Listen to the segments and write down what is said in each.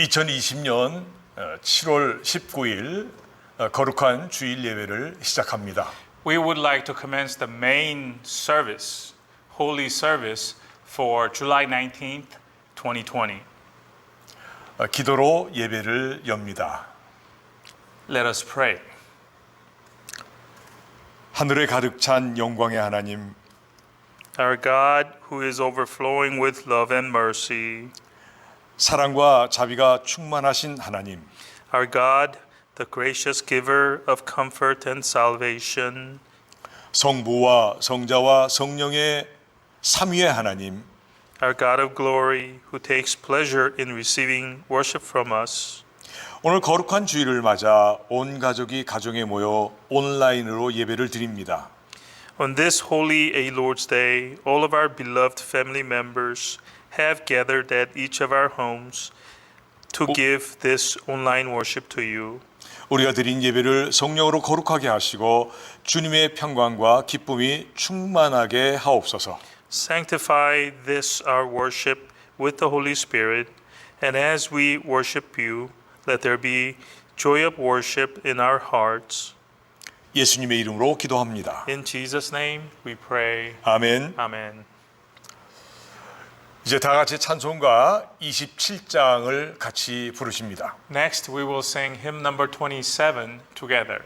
2020년 7월 19일 거룩한 주일 예배를 시작합니다. We would like to commence the main service, Holy Service for July 19th, 2020. 기도로 예배를 엽니다. Let us pray. 하늘에 가득 찬 영광의 하나님, Our God, who is overflowing with love and mercy, 사랑과 자비가 충만하신 하나님, our God, the gracious giver of comfort and salvation, 성부와 성자와 성령의 삼위의 하나님, our God of glory, who takes pleasure in receiving worship from us. 오늘 거룩한 주일을 맞아 온 가족이 가정에 모여 온라인으로 예배를 드립니다. On this holy A Lord's Day, all of our beloved family members have gathered at each of our homes to give this online worship to you. 우리가 드린 예배를 성령으로 거룩하게 하시고 주님의 평강과 기쁨이 충만하게 하옵소서. Sanctify this our worship with the Holy Spirit, and as we worship you, let there be joy of worship in our hearts. 예수님의 이름으로 기도합니다. In Jesus' name we pray. 아멘. Amen. 이제 다 같이 찬송가 27장을 같이 부르십니다. Next, we will sing hymn number 27 together.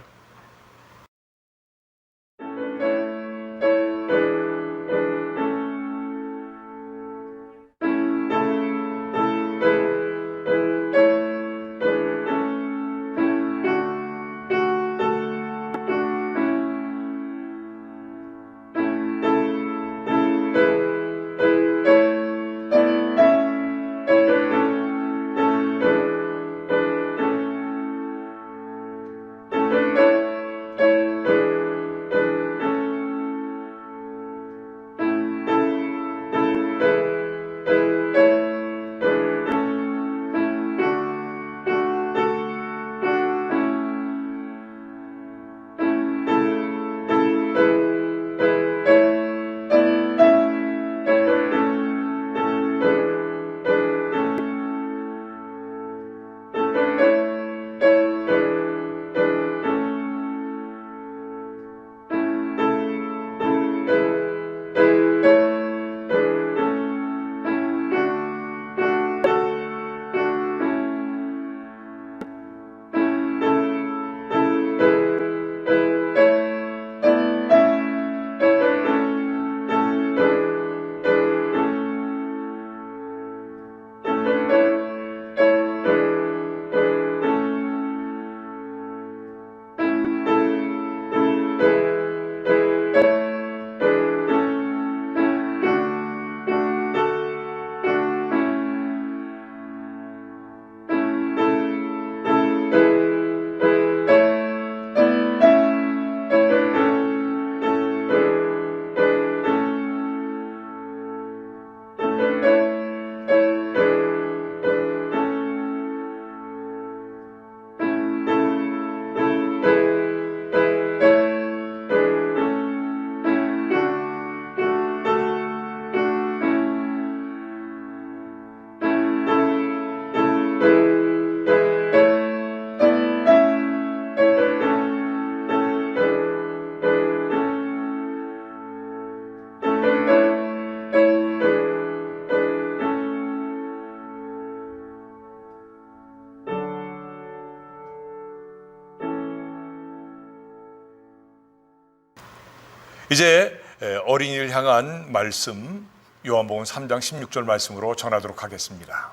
이제 어린이를 향한 말씀 요한복음 3장 16절 말씀으로 전하도록 하겠습니다.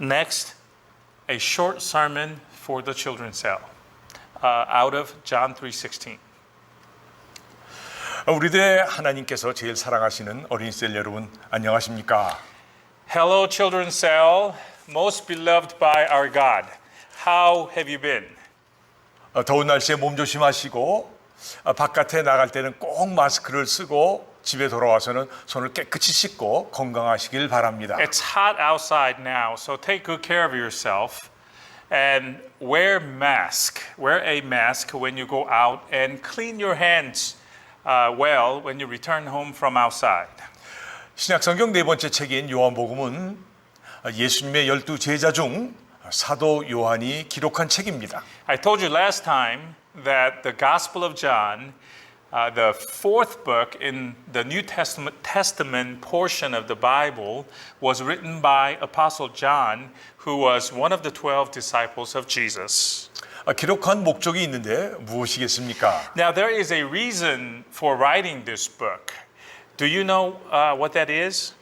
Next, a short sermon for the children's cell out of John 3:16. 우리들의 하나님께서 제일 사랑하시는 어린이셀 여러분 안녕하십니까? Hello, children's cell, most beloved by our God. How have you been? 더운 날씨에 몸 조심하시고 바깥에 나갈 때는 꼭 마스크를 쓰고 집에 돌아와서는 손을 깨끗이 씻고 건강하시길 바랍니다. It's hot outside now, so take good care of yourself and wear a mask when you go out and clean your hands well when you return home from outside. 신약성경 네 번째 책인 요한복음은 예수님의 12 제자 중 사도 요한이 기록한 책입니다. I told you last time that the Gospel of John, the fourth book in the New Testament portion of the Bible, was written by Apostle John, who was one of the 12 disciples of Jesus. 기록한 목적이 있는데 무엇이겠습니까? Now, there is a reason for writing this book. Do you know what that is?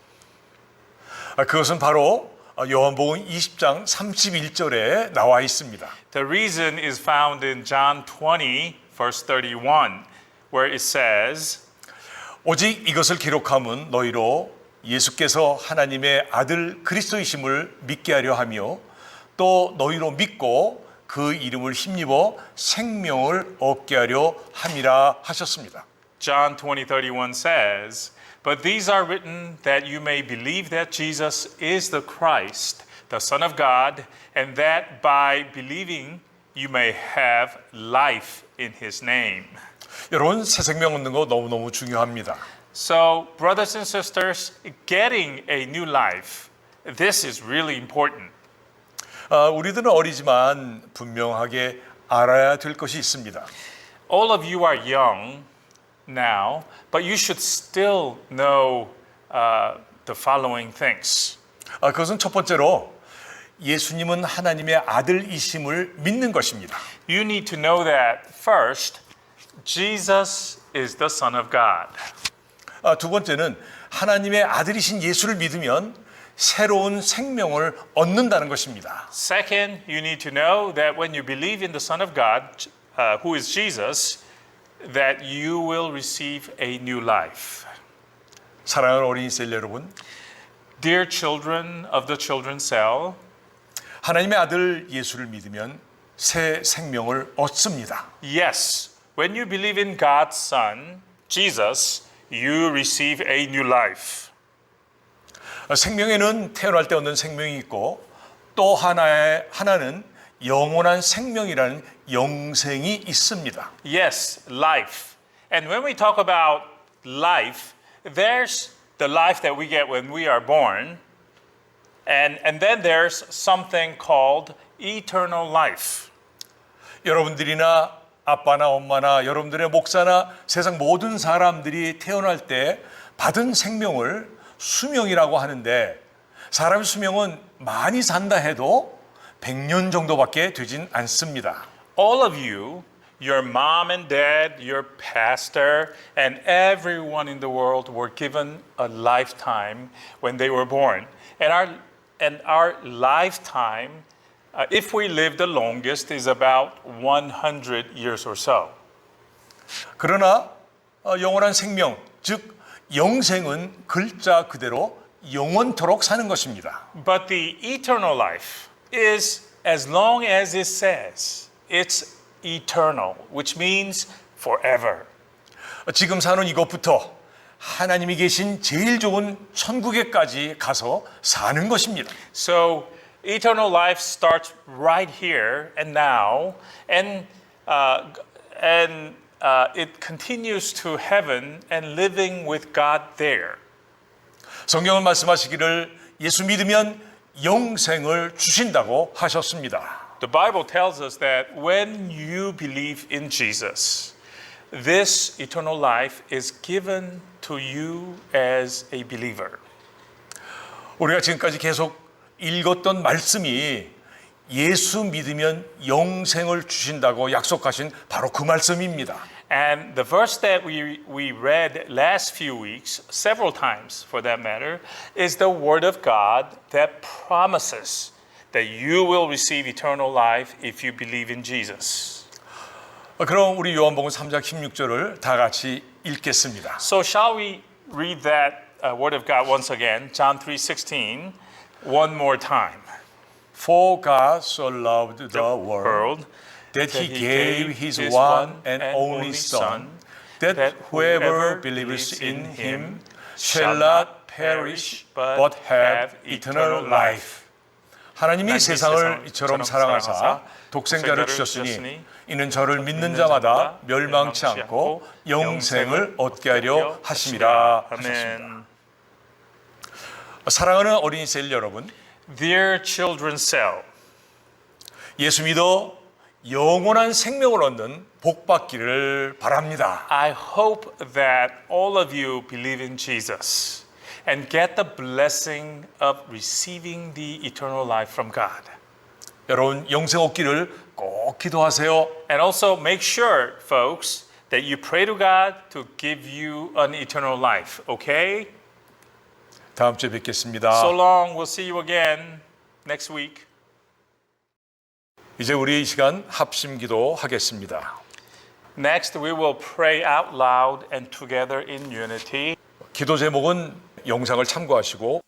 그것은 바로 요한복음 20장 31절에 나와 있습니다. The reason is found in John 20, verse 31, where it says, 오직 이것을 기록함은 너희로 예수께서 하나님의 아들 그리스도이심을 믿게 하려 하며 또 너희로 믿고 그 이름을 힘입어 생명을 얻게 하려 함이라 하셨습니다. John 20:31 says, "But these are written that you may believe that Jesus is the Christ, the Son of God, and that by believing you may have life in his name." 여러분, 새 생명 얻는 거 너무너무 중요합니다. So, brothers and sisters, getting a new life, this is really important. 우리들은 어리지만 분명하게 알아야 될 것이 있습니다. All of you are young now, but you should still know the following things. 그것은 첫 번째로 예수님은 하나님의 아들이심을 믿는 것입니다. You need to know that first, Jesus is the Son of God. 두 번째는 하나님의 아들이신 예수를 믿으면 새로운 생명을 얻는다는 것입니다. Second, you need to know that when you believe in the Son of God, who is Jesus, that you will receive a new life. 사랑하는 어린이 셀 여러분, Dear children of the children's cell, 하나님의 아들 예수를 믿으면 새 생명을 얻습니다. yes, when you believe in God's Son, Jesus, you receive a new life. 생명에는 태어날 때 얻는 생명이 있고 또 하나는 영원한 생명이라는 영생이 있습니다. Yes, life. And when we talk about life, there's the life that we get when we are born, and then there's something called eternal life. 여러분들이나 아빠나 엄마나 여러분들의 목사나 세상 모든 사람들이 태어날 때 받은 생명을 수명이라고 하는데 사람의 수명은 많이 산다 해도 100년 정도밖에 되진 않습니다. All of you, your mom and dad, your pastor, and everyone in the world were given a lifetime when they were born. And our lifetime, if we live the longest, is about 100 years or so. 그러나 영원한 생명, 즉 영생은 글자 그대로 영원토록 사는 것입니다. But the eternal life is as long as it says. It's eternal, which means forever. 지금 사는 이것부터 하나님이 계신 제일 좋은 천국에까지 가서 사는 것입니다. So eternal life starts right here and now, and it continues to heaven and living with God there. 성경은 말씀하시기를 예수 믿으면 영생을 주신다고 하셨습니다. The Bible tells us that when you believe in Jesus, this eternal life is given to you as a believer. 우리가 지금까지 계속 읽었던 말씀이 예수 믿으면 영생을 주신다고 약속하신 바로 그 말씀입니다. And the verse that we read last few weeks, several times for that matter, is the Word of God that promises that you will receive eternal life if you believe in Jesus. 그럼 우리 요한복음 3장 16절을 다 같이 읽겠습니다. So shall we read that Word of God once again, John 3:16, one more time. For God so loved the world that he gave his one and only Son, that whoever believes in him shall not perish but have eternal life. 하나님이 세상을 이처럼 사랑하사 독생자를 주셨으니 이는 저를 믿는 자마다 멸망치 않고 영생을 얻게 하려 하심이라 하셨습니다. 사랑하는 어린이 셀 여러분, Dear children's cell, 예수 믿어 영원한 생명을 얻는 복 받기를 바랍니다. I hope that all of you believe in Jesus and get the blessing of receiving the eternal life from God. 여러분 영생 얻기를 꼭 기도하세요. And also make sure, folks, that you pray to God to give you an eternal life, okay? 다음 주에 뵙겠습니다. So long. We'll see you again next week. 이제 우리 이 시간 합심 기도 하겠습니다. Next, we will pray out loud and together in unity. 기도 제목은 영상을 참고하시고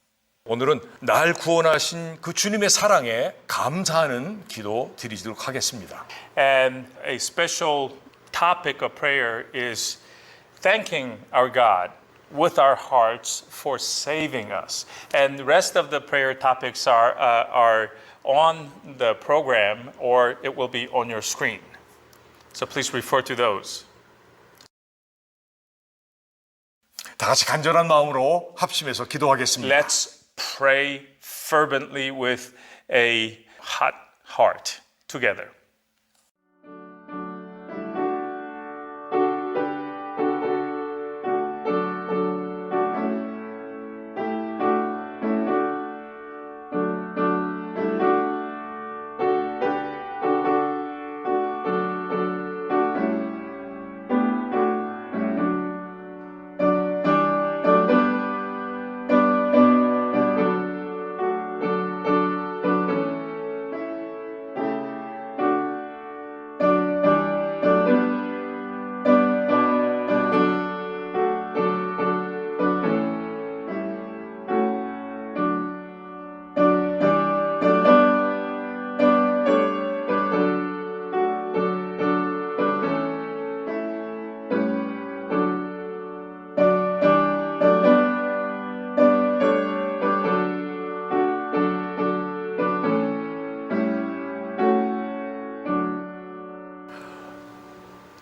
오늘은 날 구원하신 그 주님의 사랑에 감사하는 기도 드리도록 하겠습니다. And a special topic of prayer is thanking our God with our hearts for saving us. And the rest of the prayer topics are on the program or it will be on your screen. So please refer to those. 다 같이 간절한 마음으로 합심해서 기도하겠습니다. Let's pray fervently with a hot heart together.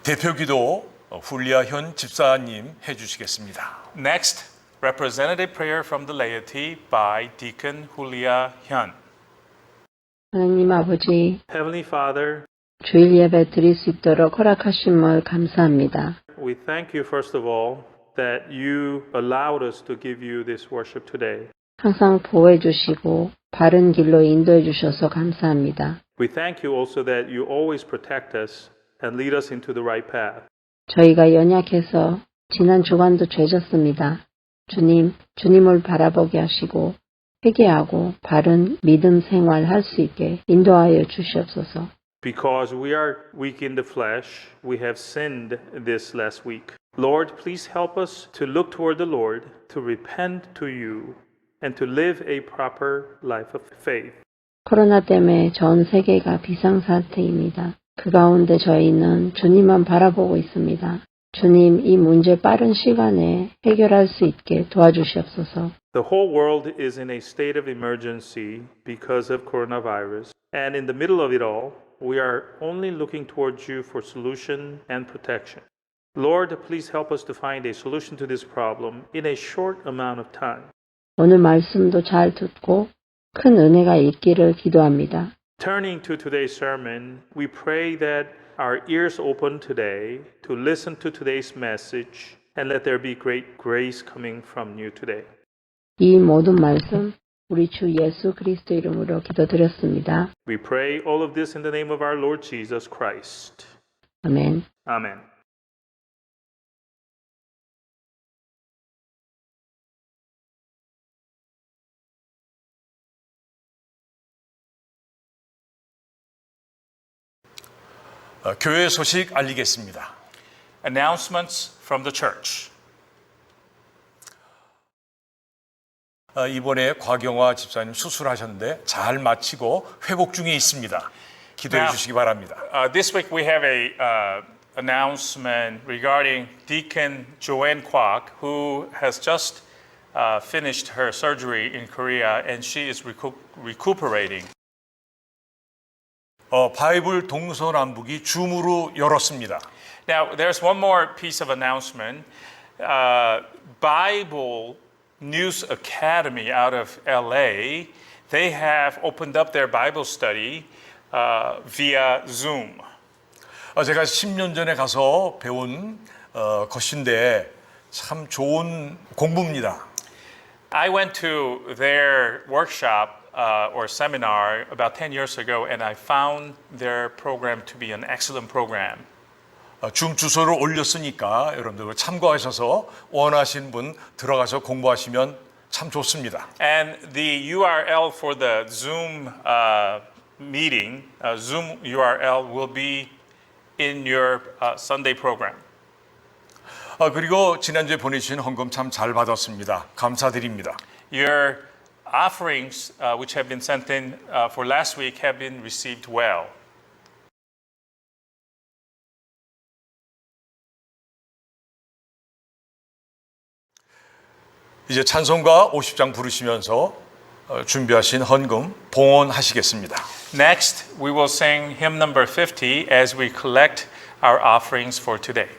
대표 기도 훌리아 현 집사님 해주시겠습니다. Next, representative prayer from the laity by Deacon Julia Hyun. 하나님 아버지, Heavenly Father, 주일 예배 드릴 수 있도록 허락하심을 감사합니다. we thank you first of all that you allowed us to give you this worship today. 항상 보호해 주시고 바른 길로 인도해 주셔서 감사합니다. We thank you also that you always protect us and lead us into the right path. 저희가 연약해서 지난 주간도 죄졌습니다. 주님을 바라보게 하시고 회개하고 바른 믿음 생활할 수 있게 인도하여 주시옵소서. Because we are weak in the flesh, we have sinned this last week. Lord, please help us to look toward the Lord, to repent to you, and to live a proper life of faith. 코로나 때문에 전 세계가 비상사태입니다. 그 가운데 저희는 주님만 바라보고 있습니다. 주님, 이 문제 빠른 시간에 해결할 수 있게 도와주시옵소서. The whole world is in a state of emergency because of coronavirus. And in the middle of it all, we are only looking towards you for solution and protection. Lord, please help us to find a solution to this problem in a short amount of time. 오늘 말씀도 잘 듣고 큰 은혜가 있기를 기도합니다. Turning to today's sermon, we pray that our ears open today to listen to today's message and let there be great grace coming from you today. 이 모든 말씀 우리 주 예수 그리스도 이름으로 기도드렸습니다. We pray all of this in the name of our Lord Jesus Christ. 아멘. Amen. 교회 소식 알리겠습니다. Announcements from the church. 이번에 곽영화 집사님 수술하셨는데 잘 마치고 회복 중에 있습니다. 기도해 주시기 바랍니다. This week we have a announcement regarding Deacon Joanne Kwok, who has just finished her surgery in Korea and she is recuperating. 바이블 동서남북이 줌으로 열었습니다. Now, there's one more piece of announcement. Bible News Academy out of LA, they have opened up their Bible study via Zoom. 제가 10년 전에 가서 배운 것인데 참 좋은 공부입니다. I went to their workshop or seminar about 10 years ago, and I found their program to be an excellent program. 줌 주소를 올렸으니까 여러분들 참고하셔서 원하시는 분 들어가서 공부하시면 참 좋습니다. And the URL for the Zoom meeting, Zoom URL will be in your Sunday program. 그리고 지난주에 보내주신 헌금 참 잘 받았습니다. 감사드립니다. Your offerings, which have been sent in for last week, have been received well. 이제 찬송가 50장 부르시면서 준비하신 헌금 봉헌하시겠습니다. Next, we will sing hymn number 50 as we collect our offerings for today.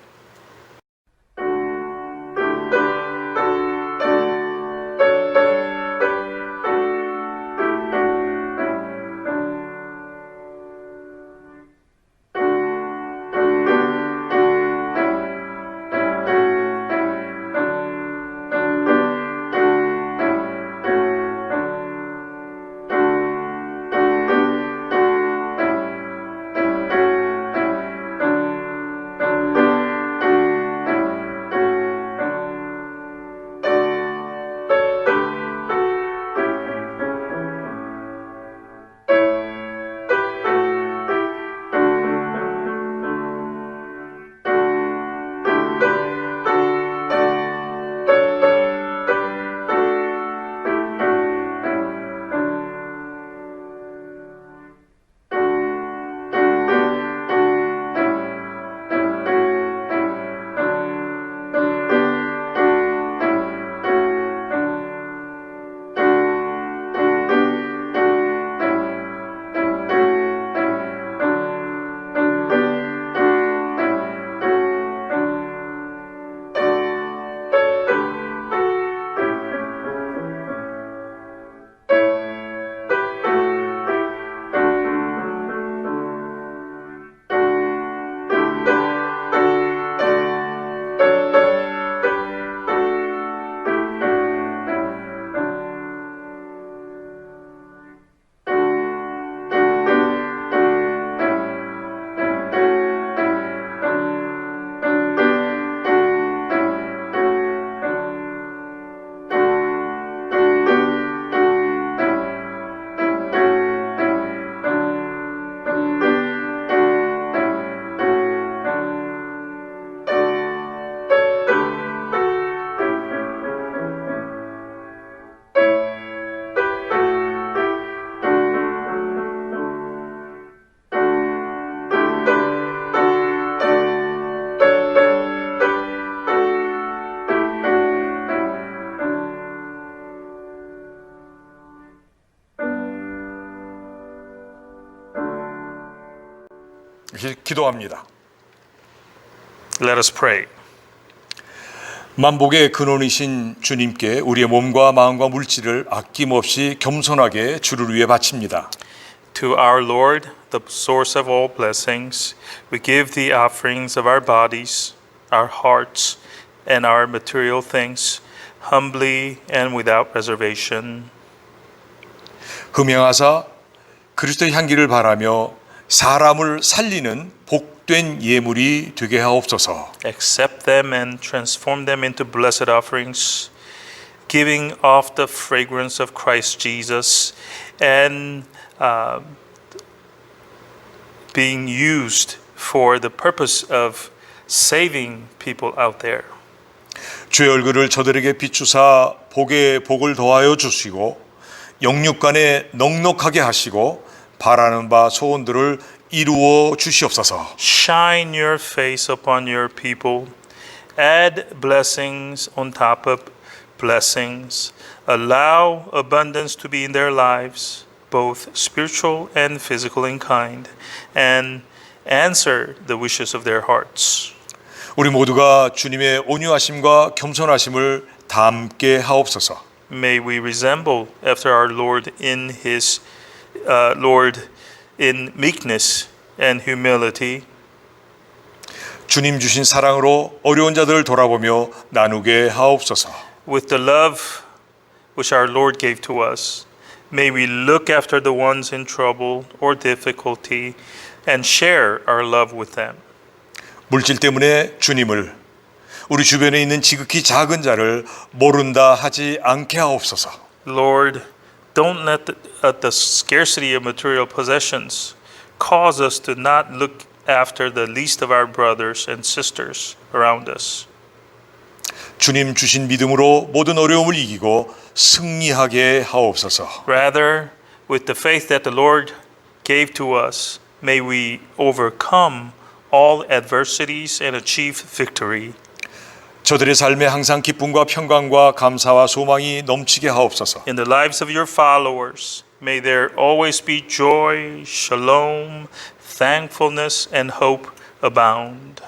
기도합니다. Let us pray. 만복의 근원이신 주님께 우리의 몸과 마음과 물질을 아낌없이 겸손하게 주를 위해 바칩니다. To our Lord, the source of all blessings, we give the offerings of our bodies, our hearts, and our material things, humbly and without reservation. 흠양하사 그리스도의 향기를 바라며 사람을 살리는 복된 예물이 되게 하옵소서. Accept them and transform them into blessed offerings, giving off the fragrance of Christ Jesus and being used for the purpose of saving people out there. 주의 얼굴을 저들에게 비추사 복에 복을 더하여 주시고 영육간에 넉넉하게 하시고 바라는 바 소원들을 이루어 주시옵소서. Shine your face upon your people. Add blessings on top of blessings. Allow abundance to be in their lives, both spiritual and physical in kind, and answer the wishes of their hearts. 우리 모두가 주님의 온유하심과 겸손하심을 담게 하옵소서. may we resemble after our Lord in his Lord in meekness and humility. 주님 주신 사랑으로 어려운 자들을 돌아보며 나누게 하옵소서. With the love which our Lord gave to us, may we look after the ones in trouble or difficulty and share our love with them. 물질 때문에 주님을 우리 주변에 있는 지극히 작은 자를 모른다 하지 않게 하옵소서. Lord, don't let the scarcity of material possessions cause us to not look after the least of our brothers and sisters around us. 주님 주신 믿음으로 모든 어려움을 이기고 승리하게 하옵소서. Rather, with the faith that the Lord gave to us, may we overcome all adversities and achieve victory. 저들의 삶에 항상 기쁨과 평강과 감사와 소망이 넘치게 하옵소서. In the lives of your followers, may there always be joy, shalom, thankfulness, and hope abound.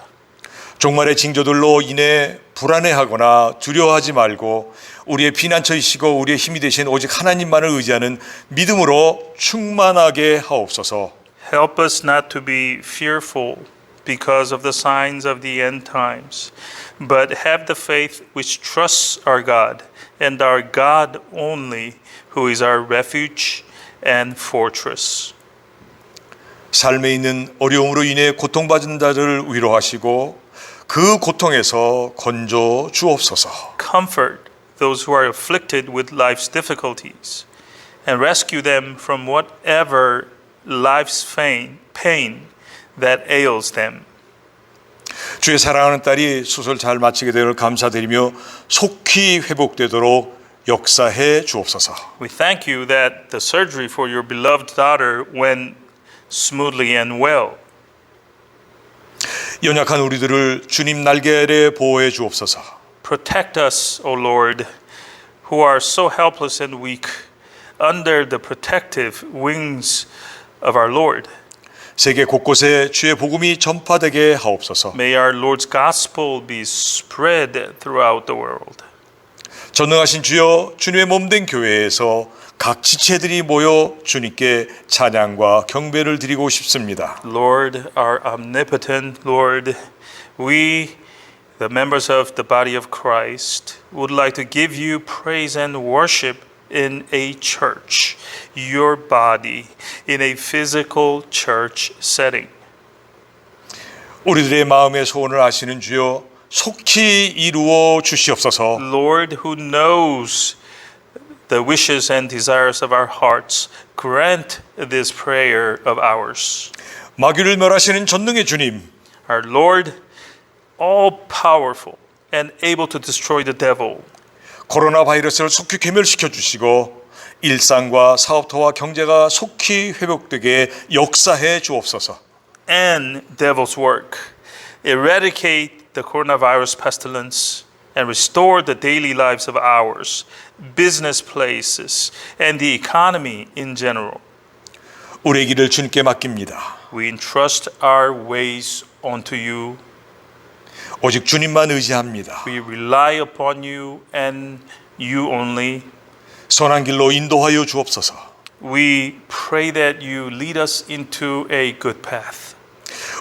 종말의 징조들로 인해 불안해하거나 두려워하지 말고 우리의 피난처이시고 우리의 힘이 되신 오직 하나님만을 의지하는 믿음으로 충만하게 하옵소서. Help us not to be fearful because of the signs of the end times, but have the faith which trusts our God and our God only, who is our refuge and fortress. 삶에 있는 어려움으로 인해 고통받은 자들을 위로하시고 그 고통에서 건져 주옵소서. Comfort those who are afflicted with life's difficulties and rescue them from whatever life's pain that ails them. 주의 사랑하는 딸이 수술 잘 마치게 되를 감사드리며 속히 회복되도록 역사해 주옵소서. We thank you that the surgery for your beloved daughter went smoothly and well. 연약한 우리들을 주님 날개 아래 보호해 주옵소서. Protect us, O Lord, who are so helpless and weak, under the protective wings of our Lord. 세계 곳곳에 주의 복음이 전파되게 하옵소서. May our Lord's gospel be spread throughout the world. 전능하신 주여, 주님의 몸된 교회에서 각 지체들이 모여 주님께 찬양과 경배를 드리고 싶습니다. Lord, our omnipotent Lord, we, the members of the body of Christ, would like to give you praise and worship in a church, your body, in a physical church setting. 우리들의 마음의 소원을 아시는 주여, 속히 이루어 주시옵소서. Lord, who knows the wishes and desires of our hearts, grant this prayer of ours. 마귀를 멸하시는 전능의 주님, Our Lord, all powerful and able to destroy the devil, 코로나 바이러스를 속히 괴멸시켜 주시고 일상과 사업터와 경제가 속히 회복되게 역사해 주옵소서. end devil's work, eradicate the coronavirus pestilence, and restore the daily lives of ours, business places, and the economy in general. 우리의 길을 주님께 맡깁니다. We entrust our ways unto you. 오직 주님만 의지합니다. We rely upon you and you only. 선한 길로 인도하여 주옵소서. We pray that you lead us into a good path.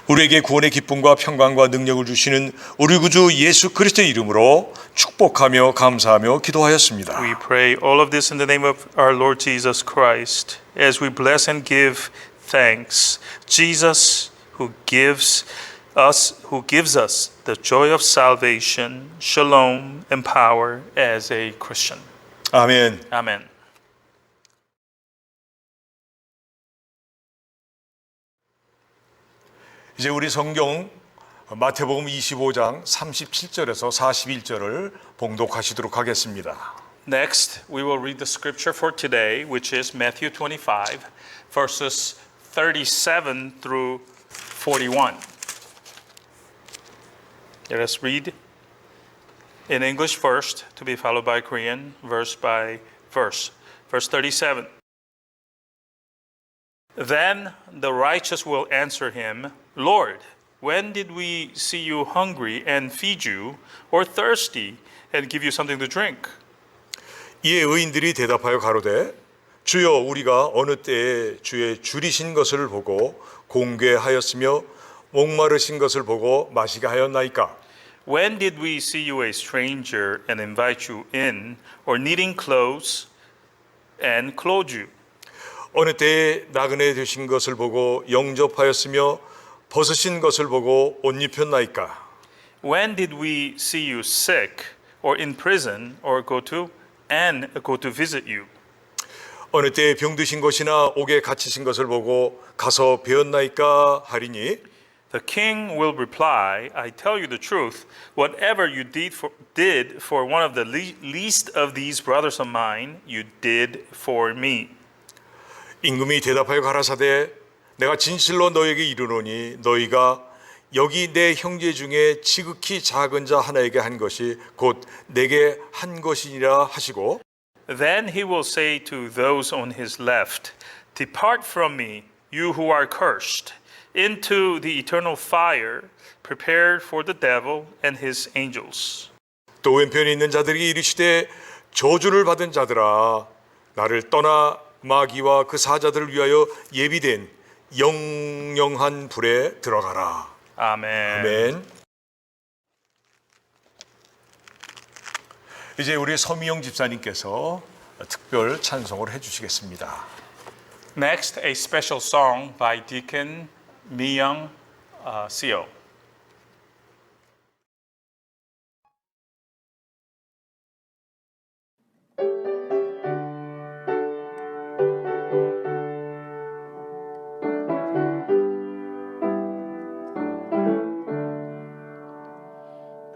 우리에게 구원의 기쁨과 평강과 능력을 주시는 우리 구주 예수 그리스도의 이름으로 축복하며 감사하며 기도하였습니다. We pray all of this in the name of our Lord Jesus Christ as we bless and give thanks. Jesus who gives us the joy of salvation, shalom, and power as a Christian. 아멘. Amen. 이제 우리 성경 마태복음 25장 37절에서 41절을 봉독하시도록 하겠습니다. Next, we will read the scripture for today, which is Matthew 25, verses 37 through 41. Let us read in English first, to be followed by Korean, verse by verse. Verse 37. Then the righteous will answer him, Lord, when did we see you hungry and feed you, or thirsty and give you something to drink? 이에 의인들이 대답하여 가로되 주여 우리가 어느 때에 주의 줄이신 것을 보고 공궤하였으며 목마르신 것을 보고 마시게 하였나이까? When did we see you a stranger and invite you in, or needing clothes and clothe you? 어느 때에 나그네 되신 것을 보고 영접하였으며 벗으신 것을 보고 옷 입혔나이까? When did we see you sick, or in prison, or go to visit you? 어느 때에 병드신 것이나 옥에 갇히신 것을 보고 가서 배웠나이까 하리니 The king will reply, I tell you the truth, whatever you did for one of the least of these brothers of mine, you did for me. 임금이 대답하여 가라사대 내가 진실로 너에게 이르노니 너희가 여기 내 형제 중에 지극히 작은 자 하나에게 한 것이 곧 내게 한 것이니라 하시고 Then he will say to those on his left, Depart from me, you who are cursed, into the eternal fire prepared for the devil and his angels. 또 왼편에 있는 자들이 이르시되 저주를 받은 자들아 나를 떠나 마귀와 그 사자들을 위하여 예비된 영영한 불에 들어가라. Amen. 아멘. 이제 우리 서미영 집사님께서 특별 찬송을 해주시겠습니다. Next, a special song by Deacon Myung Seo.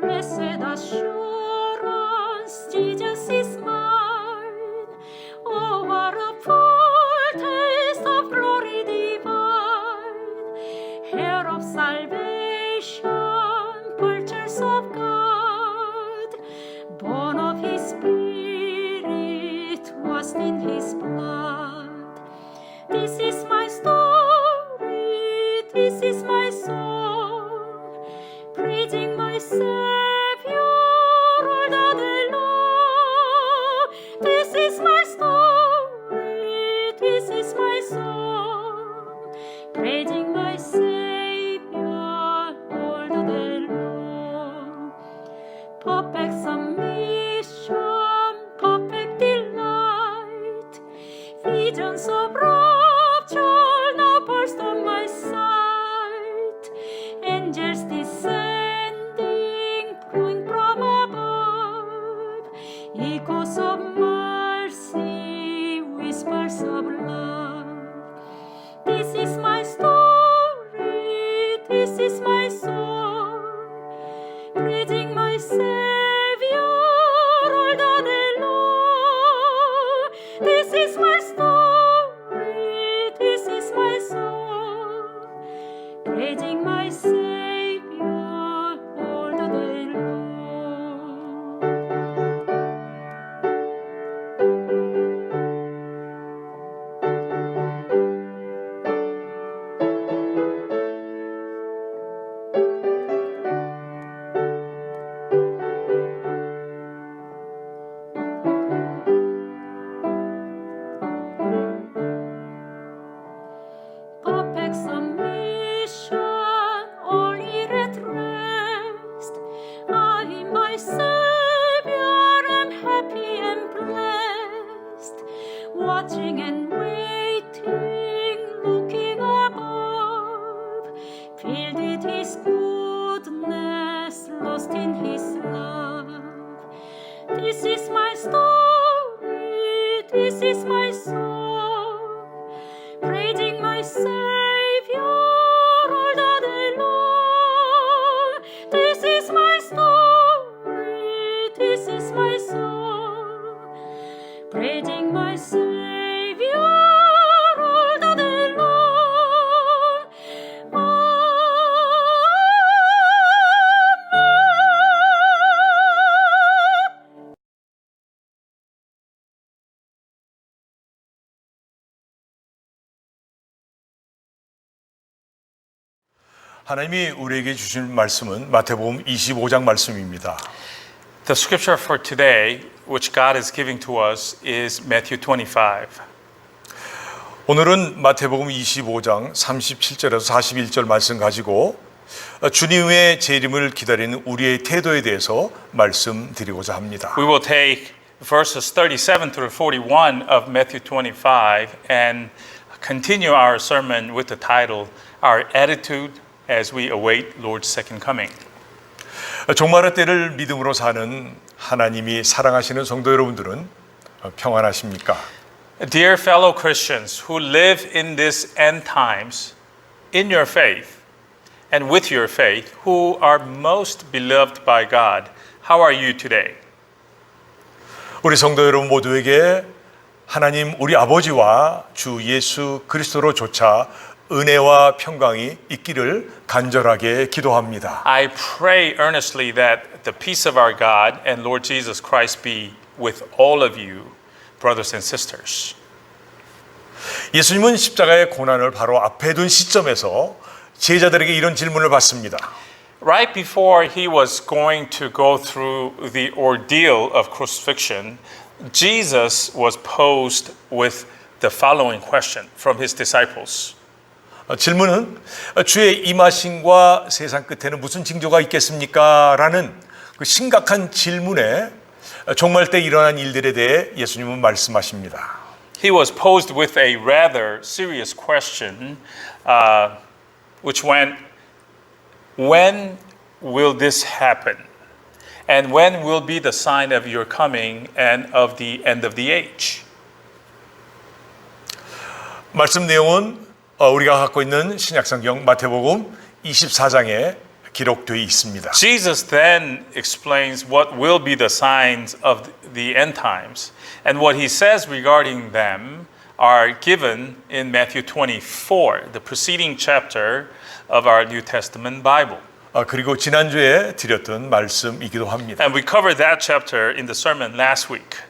Blessed assurance, Jesus is mine. Oh, what a foretaste of glory divine, heir of salvation, purchase of God, born of His Spirit, washed in His blood. This is my story, this is my song, praising my Savior all the day long. This is my story, this is my song, praising my Savior all the day long. Perfect submission, perfect delight, visions of rapture now burst on my sight. Angels descending, flowing from above, echoes of mercy, whispers of love. This is my story, this is my song, praising my Savior all the day long. This is my story, this is my song, praising my Savior all the day long. Perfect submission, all at rest. I, my Savior, am happy and blessed, watching and waiting, looking above, filled with His goodness, lost in His love. This is my story, this is my song, praising my Savior all the day long. This is my story, this is my song, praising my Savior all the day long. Amen. 하나님이 우리에게 주신 말씀은 마태복음 25장 말씀입니다. The scripture for today which God is giving to us is Matthew 25. 오늘은 마태복음 25장 37절에서 41절 말씀 가지고 주님의 재림을 기다리는 우리의 태도에 대해서 말씀드리고자 합니다. We will take verses 37 through 41 of Matthew 25 and continue our sermon with the title, Our Attitude as We Await Lord's Second Coming. 종말의 때를 믿음으로 사는 하나님이 사랑하시는 성도 여러분들은 평안하십니까? Dear fellow Christians who live in this end times, in your faith and with your faith, who are most beloved by God, how are you today? 우리 성도 여러분 모두에게 하나님 우리 아버지와 주 예수 그리스도로 조차 은혜와 평강이 있기를 간절하게 기도합니다. I pray earnestly that the peace of our God and Lord Jesus Christ be with all of you, brothers and sisters. 예수님은 십자가의 고난을 바로 앞에 둔 시점에서 제자들에게 이런 질문을 받습니다. Right before he was going to go through the ordeal of crucifixion, Jesus was posed with the following question from his disciples. 질문은 주의 임하심과 세상 끝에는 무슨 징조가 있겠습니까? 라는 그 심각한 질문에 종말 때 일어난 일들에 대해 예수님은 말씀하십니다. He was posed with a rather serious question, which went, when will this happen? And when will be the sign of your coming and of the end of the age? 말씀 내용은 우리가 갖고 있는 신약성경 마태복음 24장에 기록되어 있습니다. Jesus then explains what will be the signs of the end times, and what he says regarding them are given in Matthew 24, the preceding chapter of our New Testament Bible. 그리고 지난주에 드렸던 말씀이기도 합니다. And we covered that chapter in the sermon last week.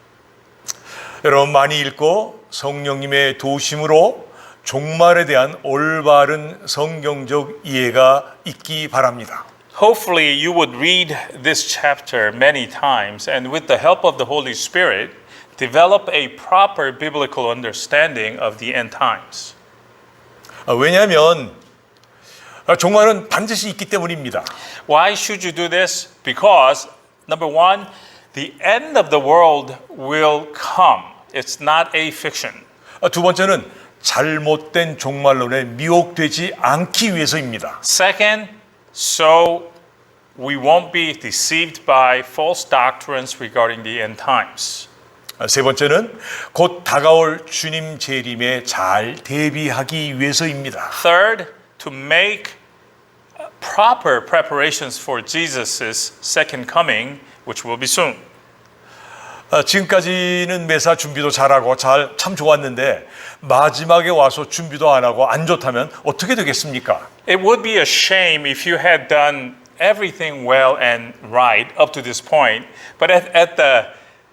여러분 많이 읽고 성령님의 도우심으로 종말에 대한 올바른 성경적 이해가 있기 바랍니다. Hopefully you would read this chapter many times and with the help of the Holy Spirit develop a proper biblical understanding of the end times. 왜냐하면 종말은 반드시 있기 때문입니다. Why should you do this? Because number one, the end of the world will come. It's not a fiction. 두 번째는 잘못된 종말론에 미혹되지 않기 위해서입니다. Second, so we won't be deceived by false doctrines regarding the end times. 세 번째는 곧 다가올 주님 재림에 잘 대비하기 위해서입니다. Third, to make proper preparations for Jesus' second coming, which will be soon. 지금까지는 매사 준비도 잘하고 참 좋았는데 마지막에 와서 준비도 안 하고 안 좋다면 어떻게 되겠습니까? It would be a shame if you had done everything well and right up to this point, but at the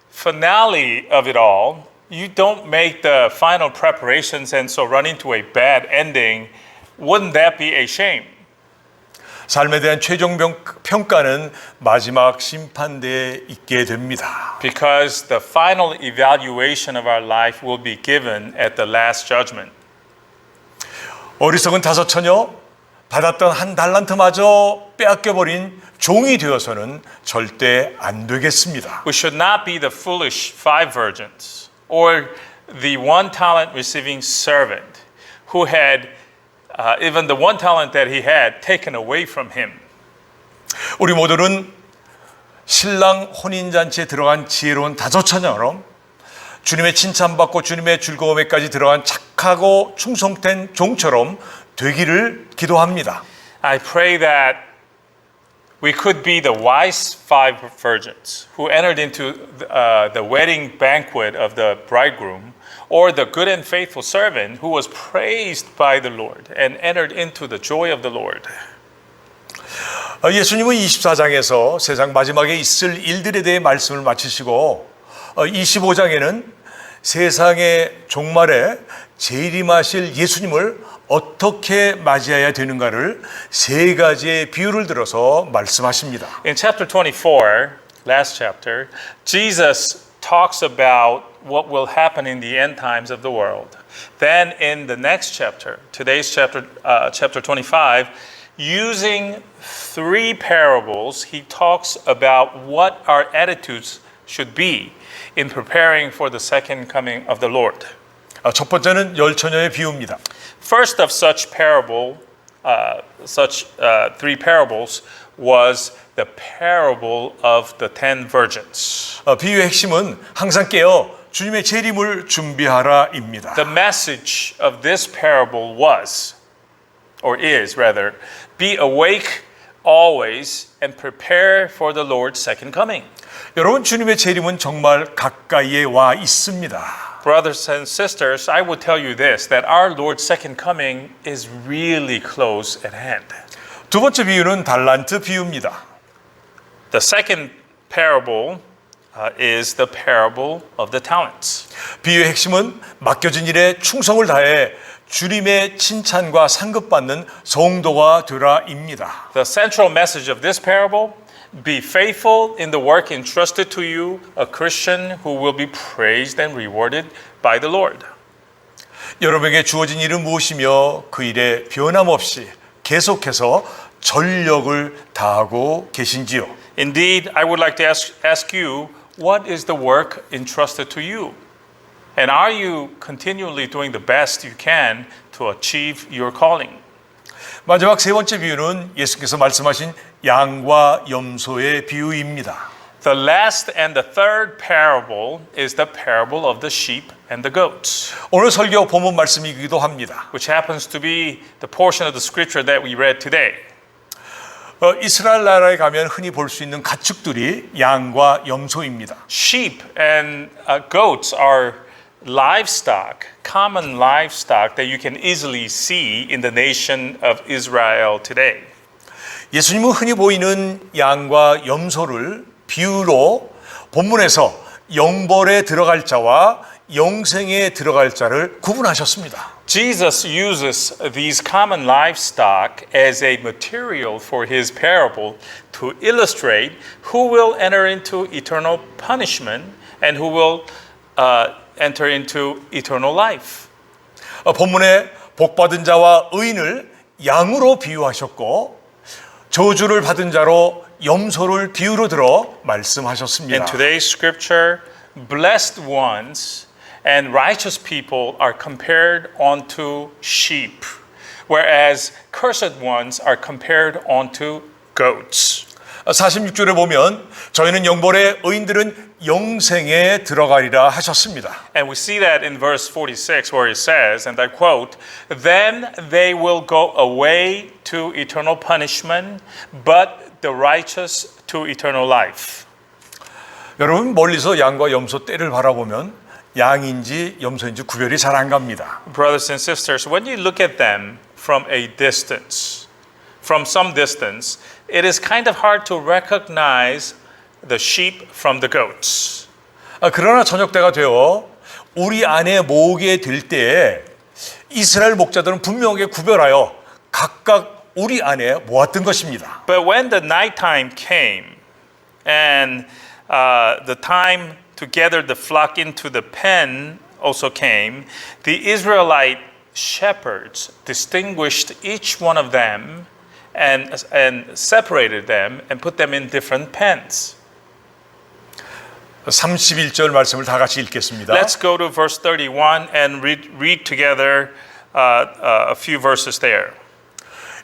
finale of it all, you don't make the final preparations and so run into a bad ending. Wouldn't that be a shame? 삶에 대한 최종 평가는 마지막 심판대에 있게 됩니다. Because the final evaluation of our life will be given at the last judgment. 어리석은 다섯 처녀 받았던 한 달란트마저 빼앗겨버린 종이 되어서는 절대 안 되겠습니다. We should not be the foolish 5 virgins or the 1 talent receiving servant who had even the 1 talent that he had taken away from him. 우리 모두는 신랑 혼인잔치에 들어간 지혜로운 다섯 처녀처럼 주님의 칭찬받고 주님의 즐거움에까지 들어간 착하고 충성된 종처럼 되기를 기도합니다. I pray that we could be the wise 5 virgins who entered into the wedding banquet of the bridegroom, or the good and faithful servant who was praised by the Lord and entered into the joy of the Lord. 예수님은 24장에서 세상 마지막에 있을 일들에 대해 말씀을 마치시고 25장에는 세상의 종말에 재림하실 예수님을 어떻게 맞이해야 되는가를 세 가지의 비유를 들어서 말씀하십니다. In chapter 24, last chapter, Jesus talks about what will happen in the end times of the world. Then in the next chapter, today's chapter, chapter 25, using 3 parables, he talks about what our attitudes should be in preparing for the second coming of the Lord. 첫 번째는 열처녀의 비유입니다. First of such 3 parables was the parable of the 10 virgins. 비유의 핵심은 항상 깨어 주님의 재림을 준비하라입니다. The message of this parable was, or is rather, be awake always and prepare for the Lord's second coming. 여러분, 주님의 재림은 정말 가까이에 와 있습니다. Brothers and sisters, I will tell you this, that our Lord's second coming is really close at hand. 두 번째 비유는 달란트 비유입니다. The second parable is the parable of the talents. 비유의 핵심은 맡겨진 일에 충성을 다해 주님의 칭찬과 상급받는 성도가 되라입니다. The central message of this parable, be faithful in the work entrusted to you, a Christian who will be praised and rewarded by the Lord. 여러분에게 주어진 일은 무엇이며 그 일에 변함없이 계속해서 전력을 다하고 계신지요? Indeed, I would like to ask you, what is the work entrusted to you? And are you continually doing the best you can to achieve your calling? 마지막 세 번째 비유는 예수께서 말씀하신 양과 염소의 비유입니다. The last and the third parable is the parable of the sheep and the goats, 오늘 설교 본문 말씀이기도 합니다. which happens to be the portion of the scripture that we read today. 이스라엘 나라에 가면 흔히 볼 수 있는 가축들이 양과 염소입니다. Sheep and goats are livestock, common livestock that you can easily see in the nation of Israel today. 예수님은 흔히 보이는 양과 염소를 비유로 본문에서 영벌에 들어갈 자와 영생에 들어갈 자를 구분하셨습니다. Jesus uses these common livestock as a material for his parable to illustrate who will enter into eternal punishment and who will enter into eternal life. 본문에 복받은 자와 의인을 양으로 비유하셨고 저주를 받은 자로 염소를 비유로 들어 말씀하셨습니다. In today's scripture, blessed ones and righteous people are compared onto sheep, whereas cursed ones are compared onto goats. 46절에 보면 저희는 영벌에 의인들은 영생에 들어가리라 하셨습니다. And we see that in verse 46 where it says, and I quote, then they will go away to eternal punishment, but the righteous to eternal life. 여러분, 멀리서 양과 염소 떼를 바라보면 양인지 염소인지 구별이 잘 안 갑니다. Brothers and sisters, when you look at them from a distance, from some distance, it is kind of hard to recognize the sheep from the goats. 그러나 저녁 때가 되어 우리 안에 모으게 될 때에 이스라엘 목자들은 분명하게 구별하여 각각 우리 안에 모았던 것입니다. But when the nighttime came and the time to gather the flock into the pen also came, the Israelite shepherds distinguished each one of them and separated them and put them in different pens. 31절 말씀을 다 같이 읽겠습니다. Let's go to verse 31 and read together a few verses there.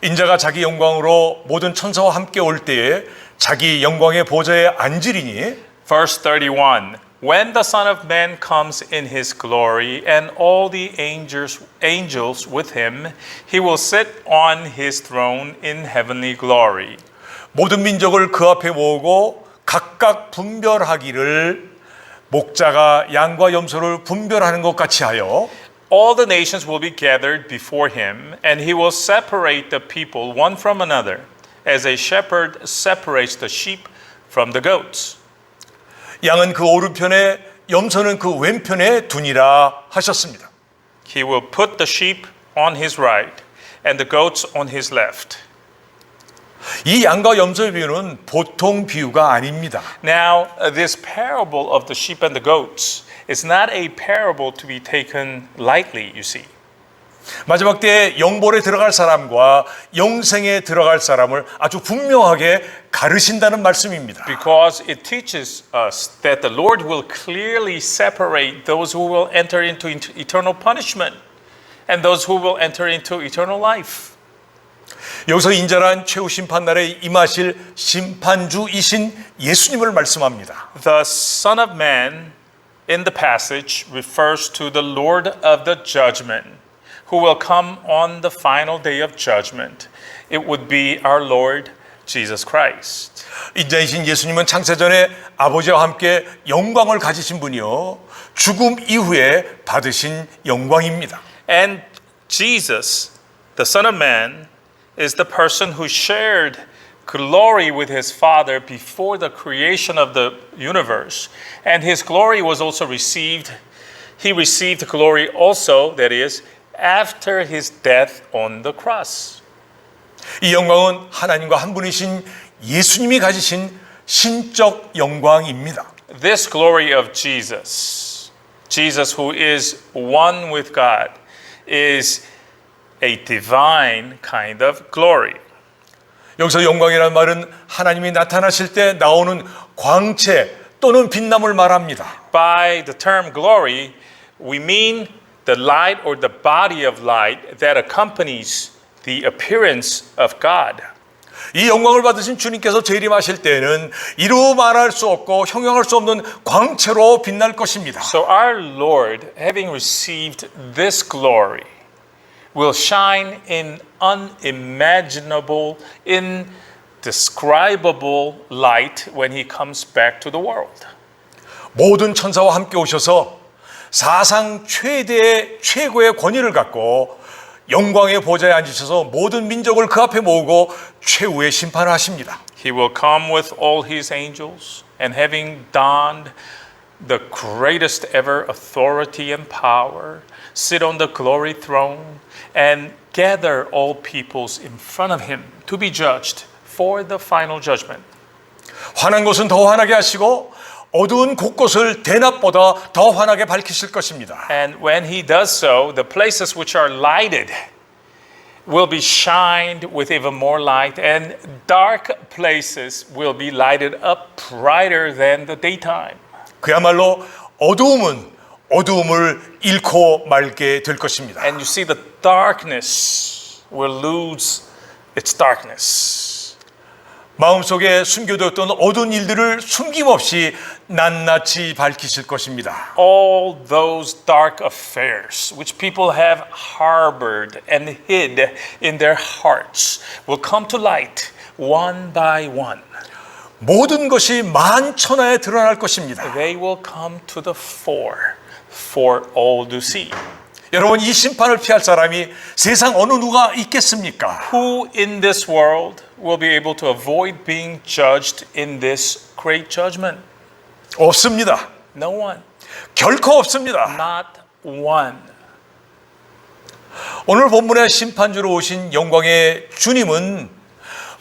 인자가 자기 영광으로 모든 천사와 함께 올 때에 자기 영광의 보좌에 앉으리니 Verse 31. When the Son of Man comes in his glory and all the angels with him, he will sit on his throne in heavenly glory. 모든 민족을 그 앞에 모으고 각각 분별하기를 목자가 양과 염소를 분별하는 것 같이 하여 All the nations will be gathered before him, and he will separate the people one from another, as a shepherd separates the sheep from the goats. 양은 그 오른편에 염소는 그 왼편에 두니라 하셨습니다. He will put the sheep on his right and the goats on his left. 이 양과 염소의 비유는 보통 비유가 아닙니다. Now, this parable of the sheep and the goats is not a parable to be taken lightly, you see. 마지막 때에 영벌에 들어갈 사람과 영생에 들어갈 사람을 아주 분명하게 가르신다는 말씀입니다. Because it teaches us that the Lord will clearly separate those who will enter into eternal punishment and those who will enter into eternal life. 여기서 인자란 최후 심판날에 임하실 심판주이신 예수님을 말씀합니다. The Son of Man in the passage refers to the Lord of the judgment, who will come on the final day of judgment. It would be our Lord Jesus Christ. 인자이신 예수님은 창세전에 아버지와 함께 영광을 가지신 분이요 죽음 이후에 받으신 영광입니다. And Jesus, the Son of Man, is the person who shared glory with his Father before the creation of the universe. And his glory was also received. He received glory also, that is, after his death on the cross. 이 영광은 하나님과 한 분이신 예수님이 가지신 신적 영광입니다. This glory of Jesus, Jesus who is one with God, is a divine kind of glory. 여기서 영광이라는 말은 하나님이 나타나실 때 나오는 광채 또는 빛남을 말합니다. By the term glory, we mean the light or the body of light that accompanies the appearance of God. 이 영광을 받으신 주님께서 재림하실 때에는 이루 말할 수 없고 형용할 수 없는 광채로 빛날 것입니다. So our Lord, having received this glory, will shine in unimaginable, indescribable light when he comes back to the world. 모든 천사와 함께 오셔서 사상 최고의 권위를 갖고 영광의 보좌에 앉으셔서 모든 민족을 그 앞에 모으고 최후의 심판을 하십니다. He will come with all his angels, and having donned the greatest ever authority and power, sit on the glory throne and gather all peoples in front of him to be judged for the final judgment. 환한 곳은 더 환하게 하시고 어두운 곳곳을 대낮보다 더 환하게 밝히실 것입니다. And when he does so, the places which are lighted will be shined with even more light, and dark places will be lighted up brighter than the daytime. 그야말로 어두움을 잃고 말게 될 것입니다. And you see the darkness will lose its darkness. 마음속에 숨겨뒀던 어두운 일들을 숨김없이 낱낱이 밝히실 것입니다. All those dark affairs which people have harbored and hid in their hearts will come to light one by one. 모든 것이 만천하에 드러날 것입니다. They will come to the fore for all to see. 여러분, 이 심판을 피할 사람이 세상 어느 누가 있겠습니까? Who in this world will be able to avoid being judged in this great judgment? 없습니다. No one. 결코 없습니다. Not one. 오늘 본문의 심판주로 오신 영광의 주님은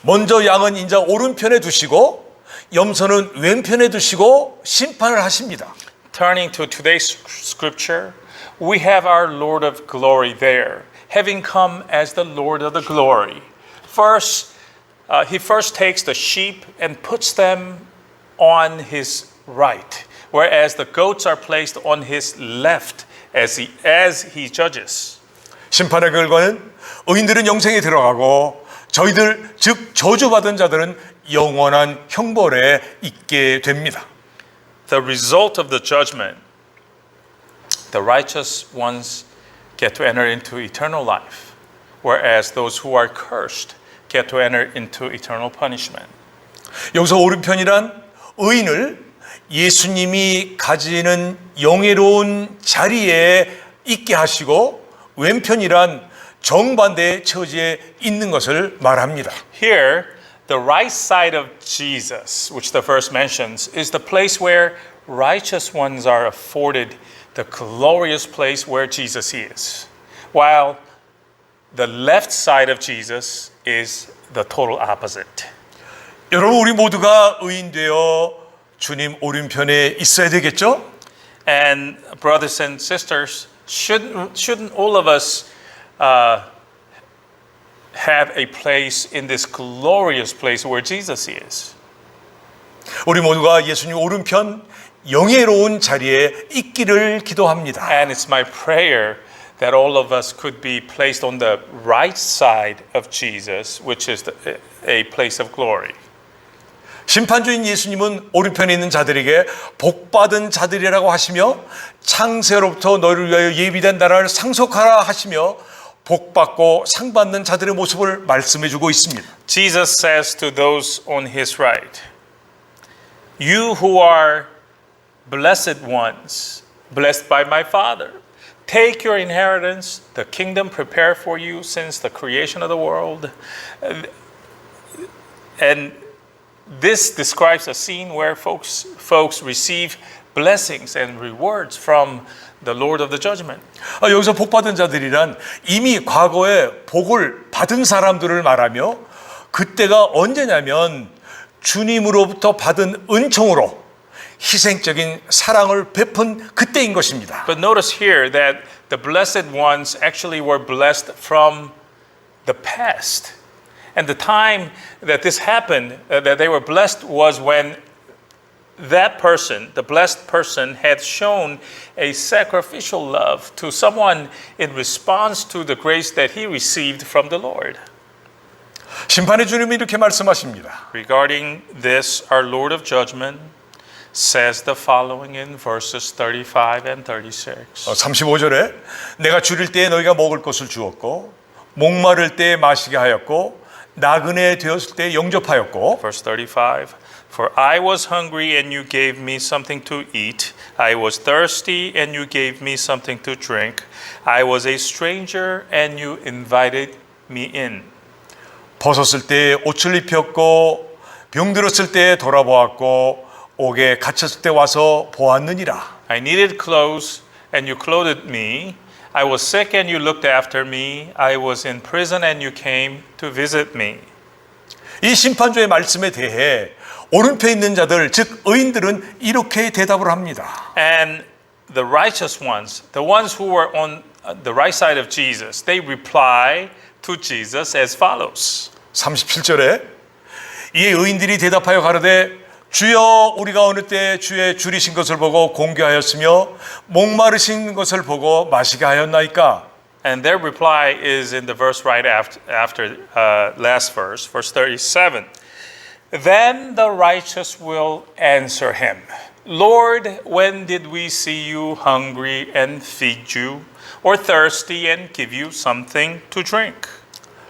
먼저 양은 인자 오른편에 두시고 염소는 왼편에 두시고 심판을 하십니다. Turning to today's scripture, we have our Lord of glory there, having come as the Lord of the glory. He first takes the sheep and puts them on his right, whereas the goats are placed on his left as he judges. 심판의 결과는 의인들은 영생에 들어가고 저희들 즉 저주받은 자들은 영원한 형벌에 있게 됩니다. The result of the judgment, the righteous ones get to enter into eternal life, whereas those who are cursed get to enter into eternal punishment. 여기서 오른편이란 의인을 예수님이 가지는 영예로운 자리에 있게 하시고 왼편이란 정반대의 처지에 있는 것을 말합니다. Here, the right side of Jesus, which the verse mentions, is the place where righteous ones are afforded the glorious place where Jesus is. While the left side of Jesus is the total opposite. 여러분 우리 모두가 의인 되어 주님 오른편에 있어야 되겠죠? And brothers and sisters, shouldn't all of us have a place in this glorious place where Jesus is? 우리 모두가 예수님 오른편 영예로운 자리에 있기를 기도합니다. And it's my prayer that all of us could be placed on the right side of Jesus, which is a place of glory. 심판주인 예수님은 오른편에 있는 자들에게 복받은 자들이라고 하시며 창세로부터 너희를 위하여 예비된 나라를 상속하라 하시며 복받고 상받는 자들의 모습을 말씀해 주고 있습니다. Jesus says to those on his right, you who are blessed ones, blessed by my Father, take your inheritance, the kingdom prepared for you since the creation of the world. And this describes a scene where folks receive blessings and rewards from the Lord of the judgment. 여기서 복받은 자들이란 이미 과거에 복을 받은 사람들을 말하며 그때가 언제냐면 주님으로부터 받은 은총으로 희생적인 사랑을 베푼 그때인 것입니다. But notice here that the blessed ones actually were blessed from the past. And the time that this happened, that they were blessed, was when that person, the blessed person, had shown a sacrificial love to someone in response to the grace that he received from the Lord. 심판의 주님이 이렇게 말씀하십니다. Regarding this, our Lord of judgment says the following in verses 35 and 36. 35절에 내가 줄일 때에 너희가 먹을 것을 주었고 목마를 때에 마시게 하였고 나그네 되었을 때 영접하였고 Verse 35, for I was hungry and you gave me something to eat. I was thirsty and you gave me something to drink. I was a stranger and you invited me in. 벗었을 때 옷을 입혔고 병들었을 때 돌아보았고 옥에 갇혔을 때 와서 보았느니라. I needed clothes and you clothed me. I was sick and you looked after me. I was in prison and you came to visit me. 이 심판주의 말씀에 대해 오른편에 있는 자들 즉 의인들은 이렇게 대답을 합니다. And the righteous ones, the ones who were on the right side of Jesus, they reply to Jesus as follows. 37절에 이에 의인들이 대답하여 가로되 주여 우리가 어느 때 주의 줄이신 것을 보고 공개하였으며 목마르신 것을 보고 마시게 하였나이까. And their reply is in the verse right after last verse, verse 37. Then the righteous will answer him, Lord, when did we see you hungry and feed you, or thirsty and give you something to drink?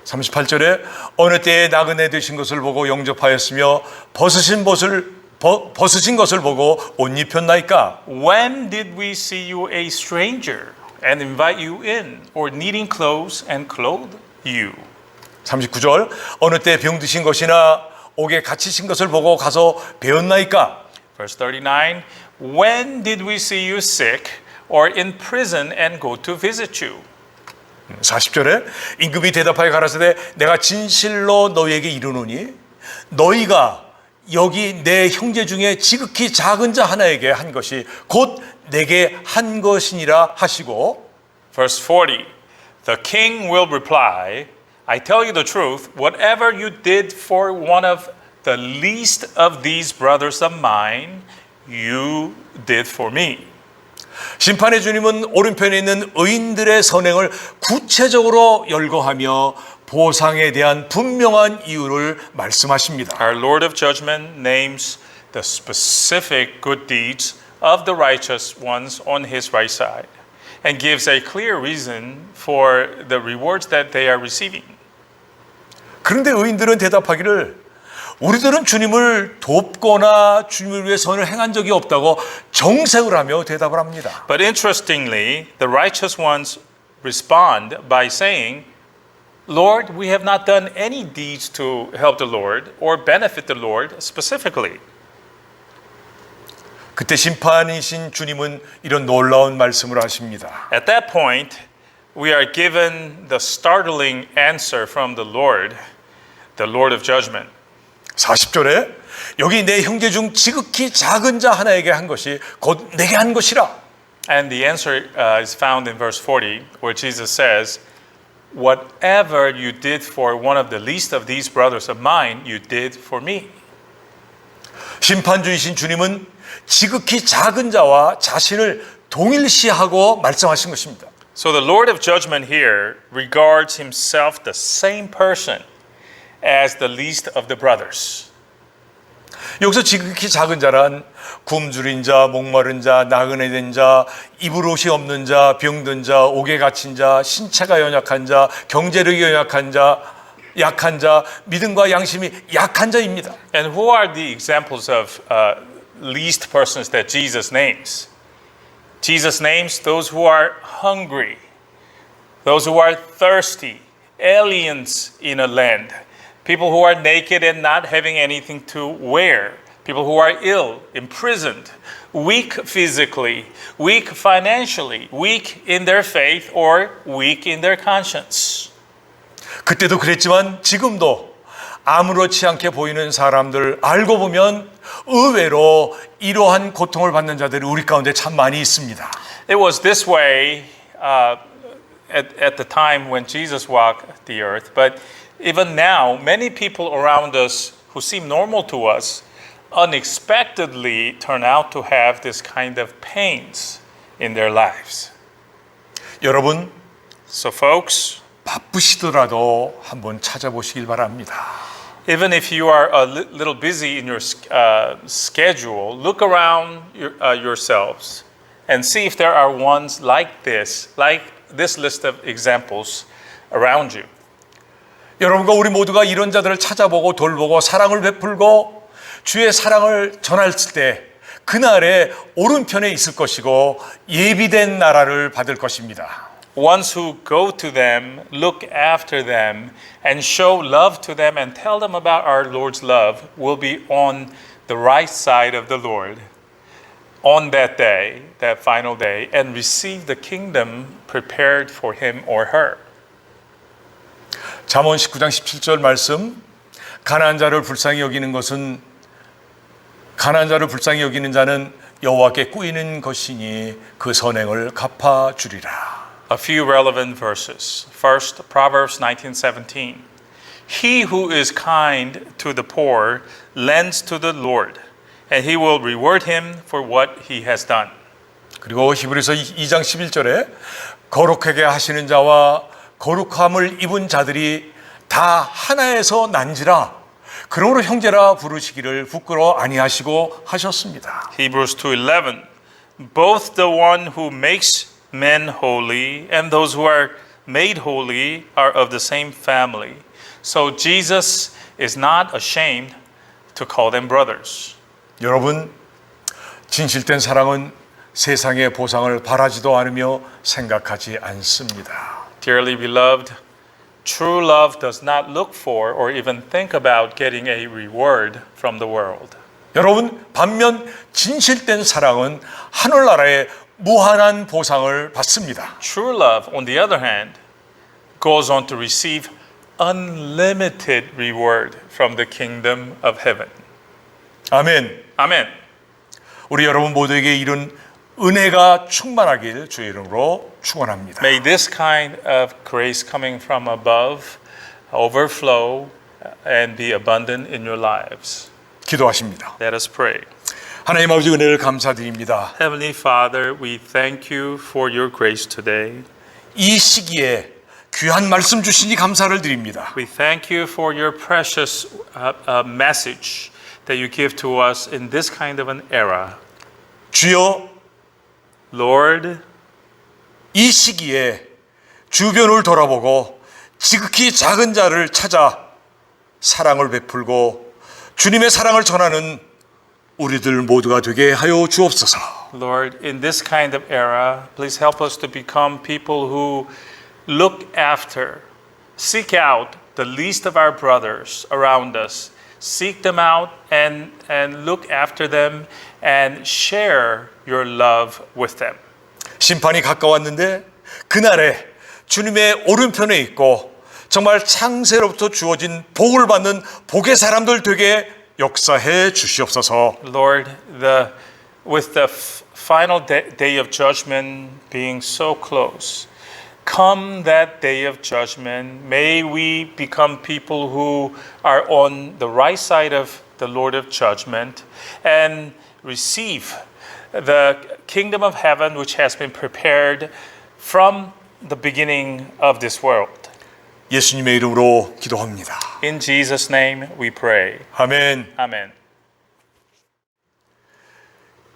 38절에 어느 때에 나그네 되신 것을 보고 영접하였으며 벗으신 것을 보고 옷 입혔나이까. When did we see you a stranger and invite you in, or needing clothes and clothe you? 39절 어느 때 병드신 것이나 옥에 갇히신 것을 보고 가서 배웠나이까. Verse 39, when did we see you sick or in prison and go to visit you? 40절에 임금이 대답하여 가라사대 내가 진실로 너희에게 이르노니 너희가 여기 내 형제 중에 지극히 작은 자 하나에게 한 것이 곧 내게 한 것이니라 하시고 Verse 40, the king will reply, I tell you the truth, whatever you did for one of the least of these brothers of mine, you did for me. 심판의 주님은 오른편에 있는 의인들의 선행을 구체적으로 열거하며 보상에 대한 분명한 이유를 말씀하십니다. Our Lord of Judgment names the specific good deeds of the righteous ones on his right side and gives a clear reason for the rewards that they are receiving. 그런데 의인들은 대답하기를 우리들은 주님을 돕거나 주님을 위해 선을 행한 적이 없다고 정색을 하며 대답을 합니다. But interestingly, the righteous ones respond by saying, Lord, we have not done any deeds to help the Lord or benefit the Lord specifically. 그때 심판이신 주님은 이런 놀라운 말씀을 하십니다. At that point, we are given the startling answer from the Lord of judgment. 40절에 여기 내 형제 중 지극히 작은 자 하나에게 한 것이 곧 내게 한 것이라. And the answer is found in verse 40, where Jesus says, whatever you did for one of the least of these brothers of mine, you did for me. 심판주이신 주님은 지극히 작은 자와 자신을 동일시하고 말씀하신 것입니다. So the Lord of judgment here regards himself the same person as the least of the brothers. 여기서 지극히 작은 자란 굶주린 자, 목마른 자, 나그네 된 자, 입을 옷이 없는 자, 병든 자, 옥에 갇힌 자, 신체가 연약한 자, 경제력이 연약한 자, 약한 자, 믿음과 양심이 약한 자입니다. And who are the examples of least persons that Jesus names? Jesus names those who are hungry, those who are thirsty, aliens in a land, people who are naked and not having anything to wear, people who are ill, imprisoned, weak physically, weak financially, weak in their faith, or weak in their conscience. 그때도 그랬지만 지금도 아무렇지 않게 보이는 사람들 알고 보면 의외로 이러한 고통을 받는 자들이 우리 가운데 참 많이 있습니다. It was this way at the time when Jesus walked the earth, but even now, many people around us who seem normal to us unexpectedly turn out to have this kind of pains in their lives. 여러분, So folks, 바쁘시더라도 한번 찾아보시길 바랍니다. even if you are a little busy in your schedule, look around yourselves and see if there are ones like this list of examples around you. 여러분과 우리 모두가 이런 자들을 찾아보고 돌보고 사랑을 베풀고 주의 사랑을 전했을 때 그날에 오른편에 있을 것이고 예비된 나라를 받을 것입니다. Ones who go to them, look after them, and show love to them and tell them about our Lord's love will be on the right side of the Lord on that day, that final day, and receive the kingdom prepared for him or her. 잠언 19장 17절 말씀, 가난한 자를 불쌍히 여기는 자는 여호와께 꾸이는 것이니 그 선행을 갚아주리라. A few relevant verses. First, Proverbs 19:17. He who is kind to the poor lends to the Lord, and he will reward him for what he has done. 그리고 히브리서 2장 11절에 거룩하게 하시는 자와 거룩함을 입은 자들이 다 하나에서 난지라 그러므로 형제라 부르시기를 부끄러워 아니하시고 하셨습니다. Hebrews 2:11. Both the one who makes men holy and those who are made holy are of the same family. So Jesus is not ashamed to call them brothers. 여러분, 진실된 사랑은 세상의 보상을 바라지도 않으며 생각하지 않습니다. Dearly beloved, true love does not look for or even think about getting a reward from the world. 여러분, 반면 진실된 사랑은 하늘나라의 무한한 보상을 받습니다. True love, on the other hand, goes on to receive unlimited reward from the kingdom of heaven. 아멘. Amen. 우리 여러분 모두에게 이런 은혜가 충만하길 주의 이름으로 축원합니다. May this kind of grace coming from above overflow and be abundant in your lives. 기도하십니다. Let us pray. 하나님 아버지 은혜를 감사드립니다. Heavenly Father, we thank you for your grace today. 이 시기에 귀한 말씀 주시니 감사를 드립니다. We thank you for your precious message that you give to us in this kind of an era. 주여, Lord, 이 시기에 주변을 돌아보고 지극히 작은 자를 찾아 사랑을 베풀고 주님의 사랑을 전하는 우리들 모두가 되게 하여 주옵소서. Lord, in this kind of era, please help us to become people who look after, seek out the least of our brothers around us. Seek them out and look after them and share your love with them. 심판이 가까웠는데 그날에 주님의 오른편에 있고 정말 창세로부터 주어진 복을 받는 복의 사람들 되게 역사해 주시옵소서. Lord, with the final day of judgment being so close, come that day of judgment, may we become people who are on the right side of the Lord of judgment and receive the kingdom of heaven which has been prepared from the beginning of this world. 예수님의 이름으로 기도합니다. In Jesus' name we pray. 아멘. Amen.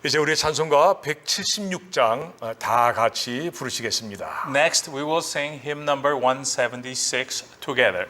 이제 우리 찬송가 176장 다 같이 부르시겠습니다. Next, we will sing hymn number 176 together.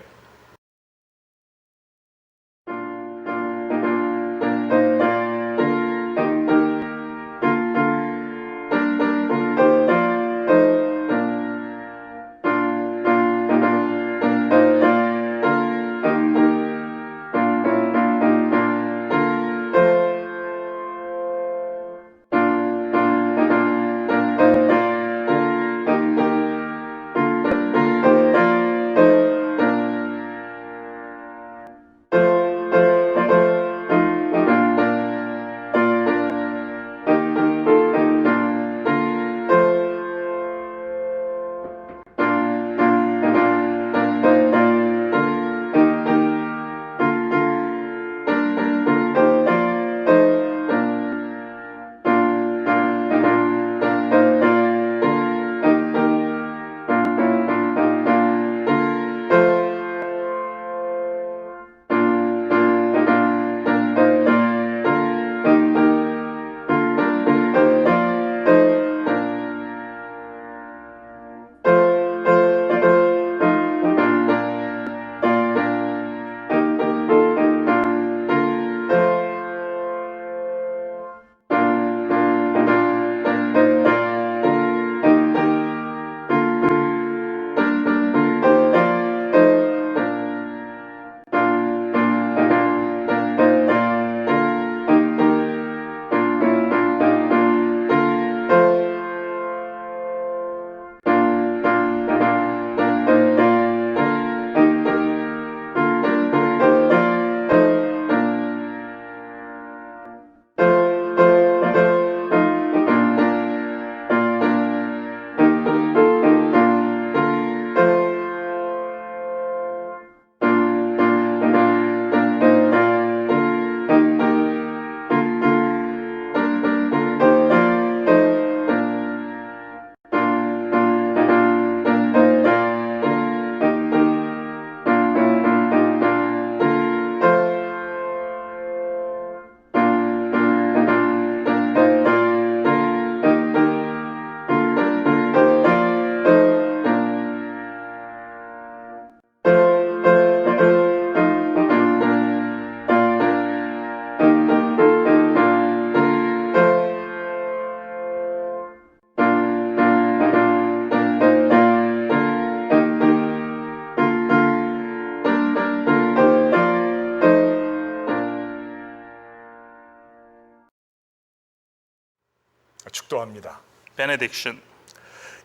축도합니다. Benediction.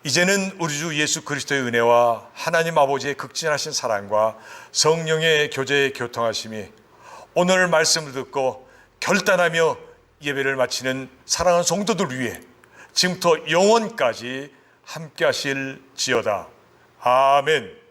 이제는 우리 주 예수 그리스도의 은혜와 하나님 아버지의 극진하신 사랑과 성령의 교제의 교통하심이 오늘 말씀을 듣고 결단하며 예배를 마치는 사랑하는 성도들 위해 지금부터 영원까지 함께 하실지어다. 아멘.